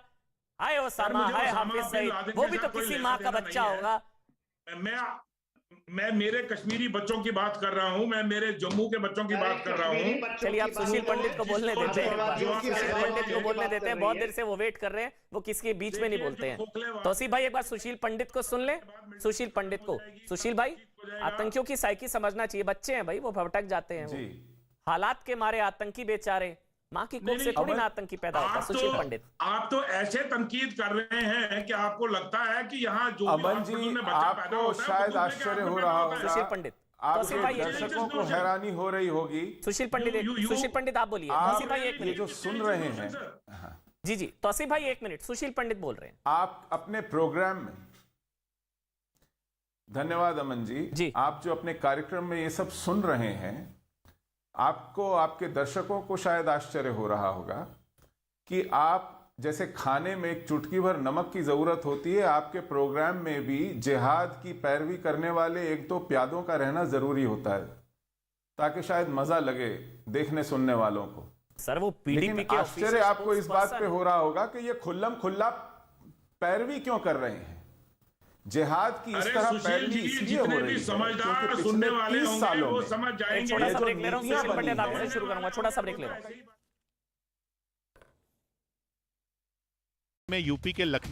C: हाय ओसामा,
J: मुझे
C: हाय
J: ओसामा
C: हाफिज
J: बिन
C: सईद,
J: लादेन
C: वो
J: के
C: भी तो
J: साथ कोई
C: किसी
J: लेना
C: माँ का
J: देना
C: बच्चा
J: नहीं है।
C: होगा।
J: मैं मेरे कश्मीरी बच्चों की बात कर रहा हूँ, मैं मेरे जम्मू के बच्चों की बात कर रहा हूँ।
C: चलिए आप सुशील पंडित को बोलने देते हैं, सुशील पंडित को बोलने देते हैं, बहुत देर से वो वेट कर रहे हैं, वो किसके बीच में नहीं बोलते हैं। तौसीफ भाई, एक बार सुशील पंडित को सुन ले, सुशील पंडित को। सुशील भाई, आतंकियों की साइकी समझना चाहिए, बच्चे हैं भाई, वो भटक जाते हैं, वो हालात के मारे आतंकी बेचारे, माँ की कोख से थोड़ी ना आतंकी पैदा होता। सुशील पंडित,
J: आप तो ऐसे तंकीद कर रहे हैं कि आपको लगता है कि यहाँ जो
E: अमन जी, आपको शायद आश्चर्य हो रहा होगा,
C: सुशील पंडित, तौसीफ
E: आपके
C: भाई,
E: दर्शकों को हैरानी हो रही होगी।
C: सुशील पंडित, सुशील पंडित आप बोलिए। तौसीफ भाई एक
E: ये
C: मिनट,
E: जो सुन रहे हैं,
C: जी जी तौसीफ भाई एक मिनट, सुशील पंडित बोल रहे हैं।
E: आप अपने प्रोग्राम में, धन्यवाद अमन जी, आप जो अपने कार्यक्रम में ये सब सुन रहे हैं, आपको, आपके दर्शकों को शायद आश्चर्य हो रहा होगा कि आप जैसे खाने में एक चुटकी भर नमक की जरूरत होती है, आपके प्रोग्राम में भी जिहाद की पैरवी करने वाले 1-2 प्यादों का रहना जरूरी होता है, ताकि शायद मजा लगे देखने सुनने वालों को।
C: सर वो पीडीपी के
E: आश्चर्य आपको इस बात पे हो रहा होगा कि ये खुल्लम खुल्ला पैरवी क्यों कर रहे हैं। जिहाद की इस तरह पैरवी इसलिए हो रही है
J: समझदार
E: क्योंकि
J: सुनने
E: पिछले
J: वाले
E: 30 सालों
J: वो
E: में
J: समझ जाएंगे।
C: छोटा सा
E: जो
C: ब्रेक ले रहा हूँ,
E: नीतियां
C: सुशील
E: बनी
C: पंडित आपसे
E: हैं,
C: शुरू करूंगा, छोटा सा ब्रेक ले रहा हूँ।
K: मैं यूपी के लखनऊ